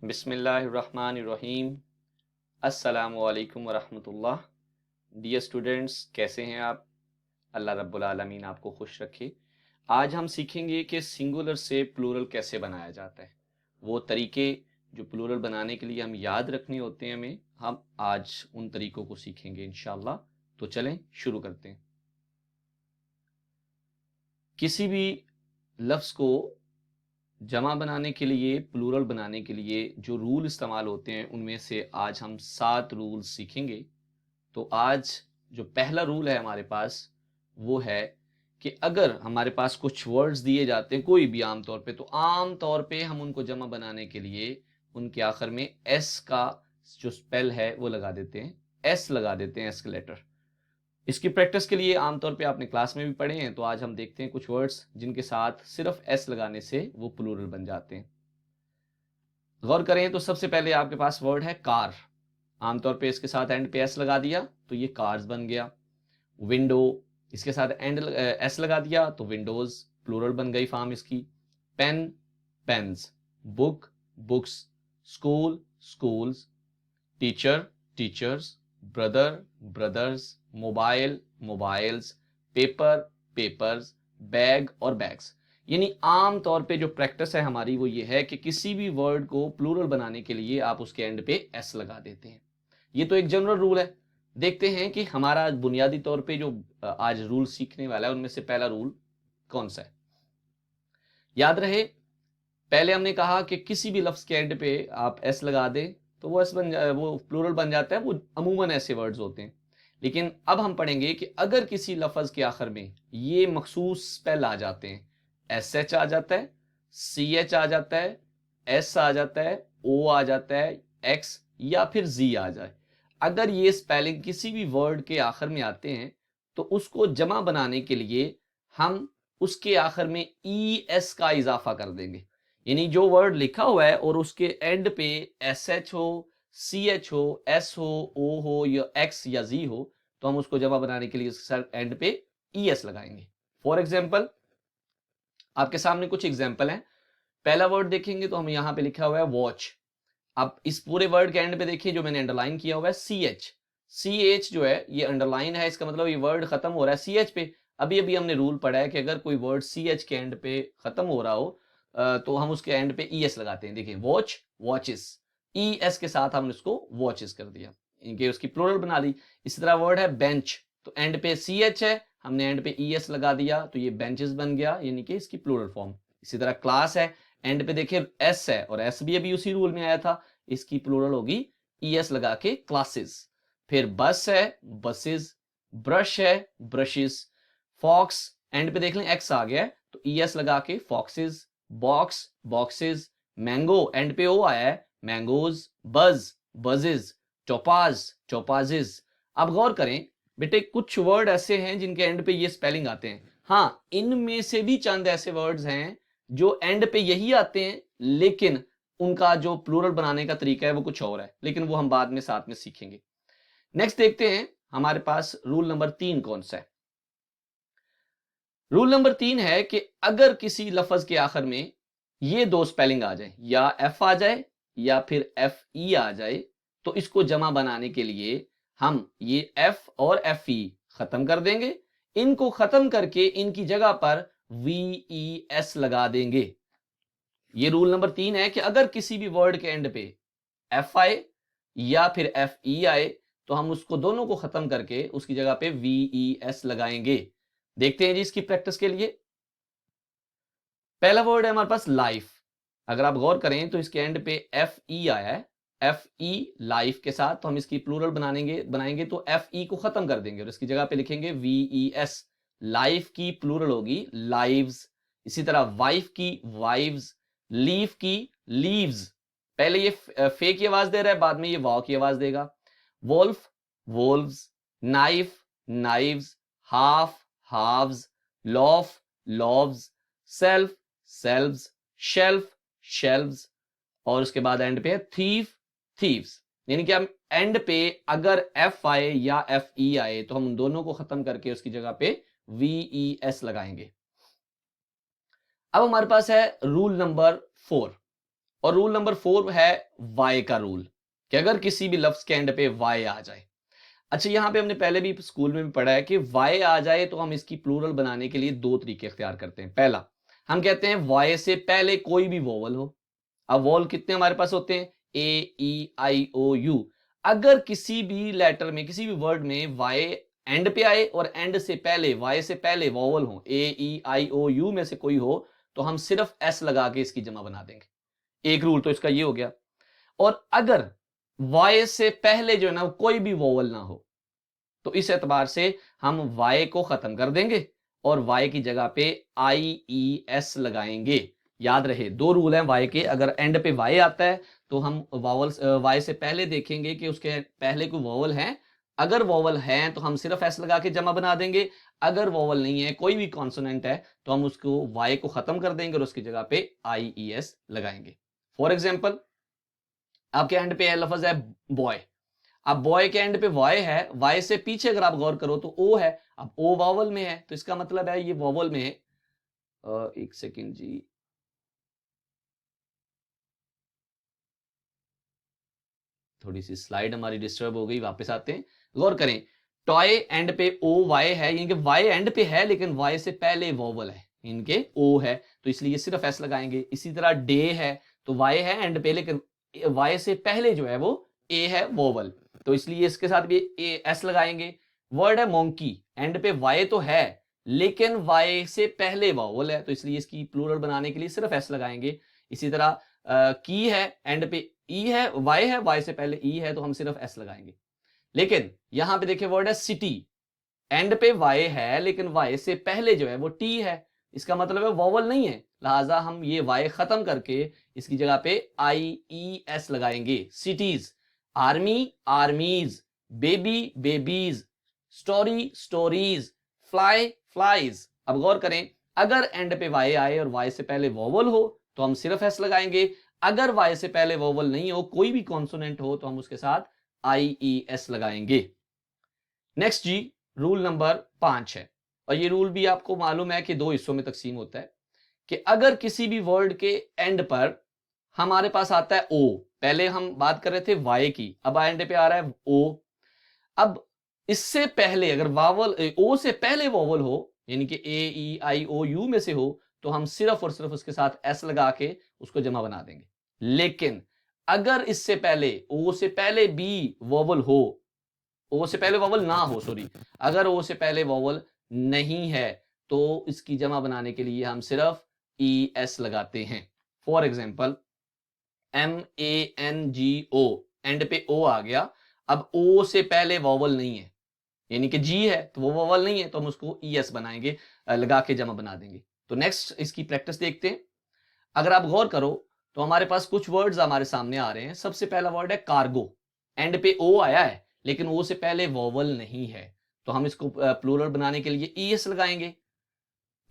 बिस्मिल्लाहिर्रहमानिर्रहीम। अस्सलामुअलैकुम वरहमतुल्लाह। Dear students, कैसे हैं आप? अल्लाह रब्बुल आलमीन आपको खुश रखे। आज हम सीखेंगे कि सिंगुलर से प्लूरल कैसे बनाया जाता है। वो तरीके जो प्लूरल बनाने के लिए हम याद रखने होते हैं हम आज उन तरीकों को सीखेंगे इंशाल्लाह। तो चलें शुरू करते हैं। किसी भी लफ्ज़ को जमा बनाने के लिए, प्लूरल बनाने के लिए जो रूल इस्तेमाल होते हैं उनमें से आज हम 7 रूल सीखेंगे। तो आज जो पहला रूल है हमारे पास वो है कि अगर हमारे पास कुछ वर्ड्स दिए जाते हैं कोई भी आम तौर पे, तो आम तौर पे हम उनको जमा बनाने के लिए उनके आखिर में एस का जो स्पेल है वो लगा देते हैं, एस लगा देते हैं, एस का लेटर। इसकी प्रैक्टिस के लिए आमतौर पे आपने क्लास में भी पढ़े हैं, तो आज हम देखते हैं कुछ वर्ड्स जिनके साथ सिर्फ एस लगाने से वो प्लूरल बन जाते हैं। गौर करें तो सबसे पहले आपके पास वर्ड है कार। आमतौर पे इसके साथ एंड पे एस लगा दिया तो ये कार्स बन गया। विंडो, इसके साथ एंड एस लगा दिया तो विंडोज, प्लूरल बन गई फॉर्म इसकी। Pen, pens. Book, books. School, schools. Teacher, teachers. Brother, brothers. Mobile, mobiles. Paper, papers. Bag और बैग्स। यानी आम तौर पे जो प्रैक्टिस है हमारी वो ये है कि किसी भी वर्ड को प्लूरल बनाने के लिए आप उसके एंड पे एस लगा देते हैं। ये तो एक जनरल रूल है। देखते हैं कि हमारा बुनियादी तौर पे जो आज रूल सीखने वाला है उनमें से पहला रूल कौन सा है। याद रहे, पहले हमने कहा कि किसी भी लफ्ज के एंड पे आप एस लगा दें तो वो वो प्लूरल बन जाता है। वो अमूमन ऐसे वर्ड्स होते हैं। लेकिन अब हम पढ़ेंगे कि अगर किसी लफ्ज के आखिर में ये मखसूस स्पेल आ जाते हैं, एस एच आ जाता है, सी एच आ जाता है, एस आ जाता है, ओ आ जाता है, एक्स या फिर जी आ जाए, अगर ये स्पेलिंग किसी भी वर्ड के आखिर में आते हैं तो उसको जमा बनाने के लिए हम उसके आखिर में ई एस का इजाफा कर देंगे। यानी जो वर्ड लिखा हुआ है और उसके एंड पे एस एच हो, सी एच हो, एस हो, ओ हो या एक्स या जी हो, तो हम उसको जमा बनाने के लिए उसके एंड पे ई एस लगाएंगे। फॉर एग्जाम्पल, आपके सामने कुछ एग्जाम्पल हैं। पहला वर्ड देखेंगे तो हम यहां पे लिखा हुआ है वॉच। अब इस पूरे वर्ड के एंड पे देखिए जो मैंने अंडरलाइन किया हुआ है सी एच। सी एच जो है ये अंडरलाइन है, इसका मतलब ये वर्ड खत्म हो रहा है सी एच पे। अभी अभी हमने रूल पढ़ा है कि अगर कोई वर्ड सी एच के एंड पे खत्म हो रहा हो तो हम उसके एंड पे ई एस लगाते हैं। देखिए वॉच, वॉचेस, ई एस के साथ हमने उसको वॉचेस कर दिया, इनके उसकी प्लूरल बना ली। इसी तरह वर्ड है बेंच, तो एंड पे सी एच है, हमने एंड पे ई एस लगा दिया तो ये बेंचेस बन गया, यानी कि इसकी प्लूरल फॉर्म। इसी तरह क्लास है, एंड पे देखिए एस है और एस भी अभी उसी रूल में आया था, इसकी प्लूरल होगी ई एस लगा के क्लासेस। फिर बस है, बसेस। ब्रश है, ब्रशेस। फॉक्स, एंड पे देख लें एक्स आ गया है तो ई एस लगा के foxes. Box, boxes. Mango, and पे ओ आया है, मैंगोज। बज, बजेज। टोपाज, टोपाजेज। अब गौर करें बेटे, कुछ वर्ड ऐसे हैं जिनके एंड पे ये स्पेलिंग आते हैं। हाँ, इनमें से भी चंद ऐसे वर्ड्स हैं जो एंड पे यही आते हैं, लेकिन उनका जो प्लूरल बनाने का तरीका है वो कुछ और है, लेकिन वो हम बाद में साथ में सीखेंगे। नेक्स्ट देखते हैं हमारे पास रूल नंबर 3 कौन सा है। रूल नंबर 3 है कि अगर किसी लफ्ज के आखिर में ये दो स्पेलिंग आ जाए, या एफ आ जाए या फिर एफ ई आ जाए, तो इसको जमा बनाने के लिए हम ये एफ और एफ ई खत्म कर देंगे। इनको खत्म करके इनकी जगह पर वी ई एस लगा देंगे। ये रूल नंबर 3 है कि अगर किसी भी वर्ड के एंड पे एफ आए या फिर एफ ई आए तो हम उसको दोनों को खत्म करके उसकी जगह पे वी ई एस लगाएंगे। देखते हैं जी इसकी प्रैक्टिस के लिए। पहला वर्ड है हमारे पास लाइफ। अगर आप गौर करें तो इसके एंड पे एफ ई आया है, एफ ई लाइफ के साथ, तो हम इसकी प्लूरल बनाएंगे तो एफ ई को खत्म कर देंगे और इसकी जगह पे लिखेंगे वी ई एस। लाइफ की प्लूरल होगी लाइव्स। इसी तरह वाइफ की वाइव्स। लीफ की लीव्स। पहले ये फे की आवाज दे रहा है, बाद में ये वाव की आवाज देगा। Wolf, wolves. Knife, knives. Half, halves. Loaf, loaves. Self, selves. Shelf, shelves. और उसके बाद एंड पे है थीफ, थीव्स। यानी कि हम एंड पे अगर एफ आए या एफ ई आए तो हम उन दोनों को खत्म करके उसकी जगह पे वी ई एस लगाएंगे। अब हमारे पास है रूल नंबर 4। और रूल नंबर 4 है वाई का रूल, कि अगर किसी भी लफ्ज के एंड पे वाई आ जाए। अच्छा, यहां पे हमने पहले भी स्कूल में भी पढ़ा है कि वाई आ जाए तो हम इसकी प्लूरल बनाने के लिए दो तरीके इख्तियार करते हैं। पहला, हम कहते हैं वाई से पहले कोई भी वोवल हो। अब वोवल कितने हमारे पास होते हैं? ए, ई, आई, ओ, यू। अगर किसी भी लेटर में, किसी भी वर्ड में वाई एंड पे आए और एंड से पहले, वाई से पहले वोवल हो, ए, ई, आई, ओ, यू में से कोई हो, तो हम सिर्फ एस लगा के इसकी जमा बना देंगे। एक रूल तो इसका ये हो गया। और अगर वाई से पहले जो है ना कोई भी वोवल ना हो, तो इस एतबार से हम वाई को खत्म कर देंगे और वाई की जगह पे आई, ई, एस लगाएंगे। याद रहे, दो रूल हैं वाई के। अगर एंड पे वाई आता है तो हम वावल वाई से पहले देखेंगे कि उसके पहले कोई वोवल है। अगर वोवल है तो हम सिर्फ एस लगा के जमा बना देंगे। अगर वोवल नहीं है, कोई भी कॉन्सोनेंट है, तो हम उसको वाई को खत्म कर देंगे और उसकी जगह पे आई, ई, एस लगाएंगे। फॉर एग्जाम्पल, आपके एंड पे लफ्ज है बॉय। अब बॉय के एंड पे वाई है, वाई से पीछे अगर आप गौर करो तो ओ है। अब ओ वावल में है तो इसका मतलब है ये वावल में है। एक सेकेंड जी, थोड़ी सी स्लाइड हमारी डिस्टर्ब हो गई, वापस आते हैं। गौर करें, टॉय एंड पे ओ वाई है, यानी कि वाई एंड पे है लेकिन वाई से पहले वोवल है, इनके ओ है, तो इसलिए सिर्फ एस लगाएंगे। इसी तरह डे है, तो वाई है एंड पे लेकिन वाई से पहले जो है वो ए है वोवल, तो इसलिए इसके साथ भी एस लगाएंगे। वर्ड है मोंकी, एंड पे वाई तो है लेकिन वाई से पहले वोवल है, तो इसलिए इसकी प्लूरल बनाने के लिए सिर्फ एस लगाएंगे। इसी तरह की है, एंड पे ई है, वाई है, वाई से पहले ई है, तो हम सिर्फ एस लगाएंगे। लेकिन यहां पे देखिए वर्ड है सिटी, एंड पे वाई है लेकिन वाई से पहले जो है वो टी है, इसका मतलब है वोवल नहीं है, लिहाजा हम ये वाई खत्म करके इसकी जगह पे आई, ई, एस लगाएंगे। Cities, army, आर्मीज, baby, babies, story, stories, fly, flies. अब गौर करें, अगर एंड पे वाई आए और वाई से पहले वोवल हो तो हम सिर्फ एस लगाएंगे। अगर वाई से पहले वोवल नहीं हो, कोई भी कॉन्सोनेंट हो, तो हम उसके साथ आई, ई, एस लगाएंगे। नेक्स्ट जी, रूल नंबर 5 है, और ये रूल भी आपको मालूम है कि दो हिस्सों में तकसीम होता है, कि अगर किसी भी वर्ड के एंड पर हमारे पास आता है ओ, पहले हम बात कर रहे थे वाई की, अब एंड पे आ रहा है ओ। अब इससे पहले अगर वावल, ओ से पहले वोवल हो, यानी कि ए, ई, आई, ओ, यू में से हो, तो हम सिर्फ और सिर्फ उसके साथ एस लगा के उसको जमा बना देंगे। लेकिन अगर इससे पहले, ओ से पहले बी वोवल हो, ओ से पहले वोवल ना हो, सॉरी, अगर ओ से पहले वोवल नहीं है, तो इसकी जमा बनाने के लिए हम सिर्फ ई, एस लगाते हैं। For example, M, A, N, G, O, and पे ओ आ गया। अब ओ से पहले वोवल नहीं है, यानी कि जी है, तो वो वोवल नहीं है, तो हम उसको ई, एस बनाएंगे, लगा के जमा बना देंगे। तो नेक्स्ट इसकी प्रैक्टिस देखते हैं। अगर आप गौर करो तो हमारे पास कुछ वर्ड्स हमारे सामने आ रहे हैं। सबसे पहला वर्ड है कार्गो, एंड पे ओ आया है लेकिन ओ से पहले वोवल नहीं है, तो हम इसको प्लूरल बनाने के लिए ई, एस लगाएंगे।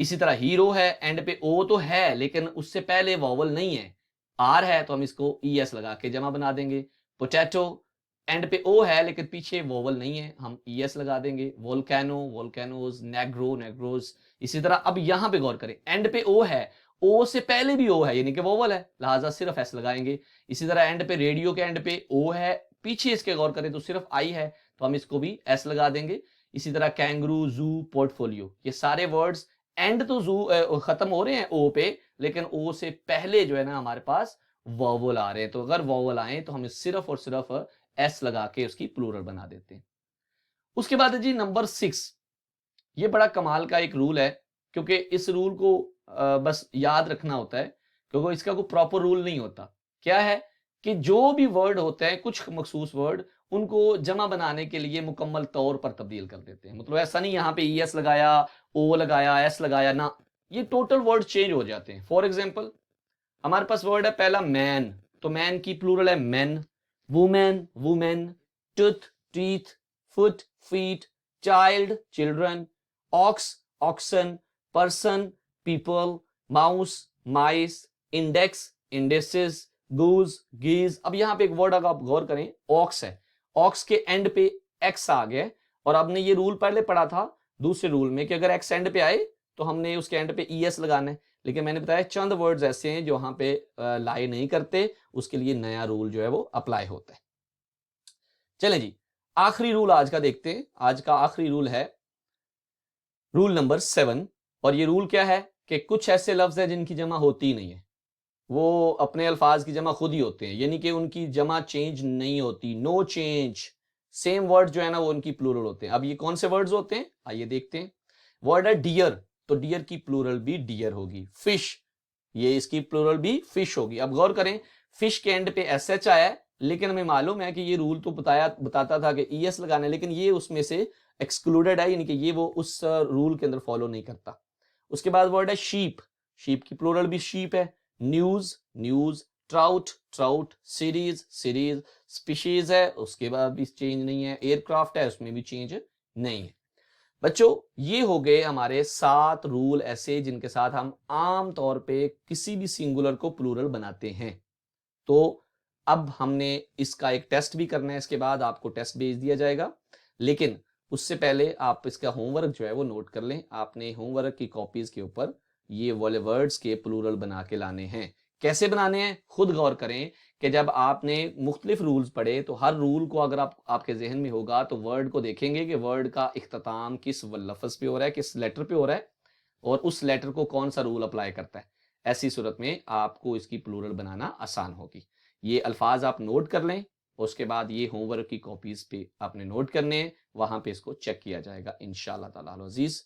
इसी तरह हीरो है, एंड पे ओ तो है लेकिन उससे पहले वोवल नहीं है, आर है, तो हम इसको ई, एस लगा के जमा बना देंगे। पोटैटो, एंड पे ओ है लेकिन पीछे वोवल नहीं है, हम ई, एस लगा देंगे। Volcano, volcanoes, Negro, नेग्रोज। इसी तरह अब यहां पे गौर करें, एंड पे ओ है, ओ से पहले भी ओ है, यानी कि वोवल है, लिहाजा सिर्फ एस लगाएंगे। इसी तरह एंड पे, रेडियो के एंड पे ओ है, पीछे इसके गौर करें तो सिर्फ आई है, तो हम इसको भी एस लगा देंगे। इसी तरह कैंगरू, जू, पोर्टफोलियो, ये सारे वर्ड्स एंड तो जू खत्म हो रहे हैं ओ पे, लेकिन ओ से पहले जो है ना हमारे पास वोवल आ रहे हैं, तो अगर वोवल आए तो हम सिर्फ और सिर्फ एस लगा के उसकी प्लूरल बना देते हैं। उसके बाद है जी नंबर 6। ये बड़ा कमाल का एक रूल है, क्योंकि इस रूल को बस याद रखना होता है, क्योंकि इसका कोई प्रॉपर रूल नहीं होता। क्या है कि जो भी वर्ड होते हैं, कुछ मखसूस वर्ड, उनको जमा बनाने के लिए मुकम्मल तौर पर तब्दील कर देते हैं। मतलब ऐसा नहीं यहाँ पे ई, एस लगाया, ओ लगाया, एस लगाया ना, ये टोटल वर्ड चेंज हो जाते हैं। फॉर एग्जाम्पल, हमारे पास वर्ड है पहला मैन, तो मैन की प्लूरल है men. Women, women. Tooth, teeth. Foot, feet. Child, children. Ox, oxen. Person, people. Mouse, mice. Index, indexes. Goose, geese. अब यहां पे एक वर्ड अगर आप गौर करें, ऑक्स है, ऑक्स के एंड पे एक्स आ गया, और आपने ये रूल पहले पढ़ा था दूसरे रूल में कि अगर एक्स एंड पे आए तो हमने उसके एंड पे ई, एस लगाना है। लेकिन मैंने बताया चंद वर्ड्स ऐसे हैं जो वहां पे लाई नहीं करते, उसके लिए नया रूल जो है वो अप्लाई होता है। चलें जी, आखिरी रूल आज का देखते हैं। आज का आखिरी रूल है रूल नंबर 7, और ये रूल क्या है कि कुछ ऐसे लफ्ज है जिनकी जमा होती ही नहीं है, वो अपने अल्फाज की जमा खुद ही होते हैं, यानी कि उनकी जमा चेंज नहीं होती, नो चेंज। सेम वर्ड जो है ना वो उनकी प्लूरल होते हैं। अब ये कौन से वर्ड्स होते हैं, आइए देखते हैं। वर्ड है डियर, तो डियर की प्लूरल भी डियर होगी। फिश, ये इसकी प्लूरल भी फिश होगी। अब गौर करें, फिश के एंड पे एस एच आया है, लेकिन हमें मालूम है कि ये रूल तो बताता था कि ई एस लगाना है, लेकिन ये उसमें से एक्सक्लूडेड है, यानी कि ये वो उस रूल के अंदर फॉलो नहीं करता। उसके बाद वर्ड है शीप, शीप की प्लूरल भी शीप है। News, news. Trout, trout. Series, series. Species है, उसके बाद भी चेंज नहीं है। एयरक्राफ्ट है, उसमें भी चेंज नहीं है। बच्चों, ये हो गए हमारे 7 रूल ऐसे जिनके साथ हम आम तौर पे किसी भी सिंगुलर को प्लूरल बनाते हैं। तो अब हमने इसका एक टेस्ट भी करना है, इसके बाद आपको टेस्ट भेज दिया जाएगा, लेकिन उससे पहले आप इसका होमवर्क जो है वो नोट कर लें। आपने होमवर्क की कॉपीज के ऊपर ये वाले वर्ड्स के प्लूरल बना के लाने हैं। कैसे बनाने हैं खुद गौर करें कि जब आपने मुख्तलिफ रूल्स पढ़े तो हर रूल को अगर आपके जहन में होगा तो वर्ड को देखेंगे कि वर्ड का इख्तिताम किस लफ्ज पे हो रहा है, किस लेटर पे हो रहा है, और उस लेटर को कौन सा रूल अप्लाई करता है। ऐसी सूरत में आपको इसकी प्लूरल बनाना आसान होगी। ये अल्फाज आप नोट कर लें, उसके बाद ये होमवर्क की कॉपीज पे आपने नोट करने हैं, वहां पे इसको चेक किया जाएगा इंशाअल्लाह ताला अज़ीज।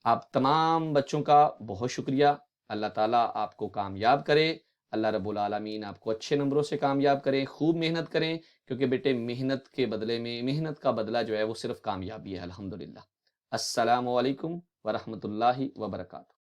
आप तमाम बच्चों का बहुत शुक्रिया। अल्लाह ताला आपको कामयाब करे, अल्लाह रब्बुल आलमीन आपको अच्छे नंबरों से कामयाब करें। खूब मेहनत करें, क्योंकि बेटे मेहनत के बदले में, मेहनत का बदला जो है वो सिर्फ कामयाबी है। अल्हम्दुलिल्लाह। अस्सलामु अलैकुम व रहमतुल्लाहि व बरकातुहू।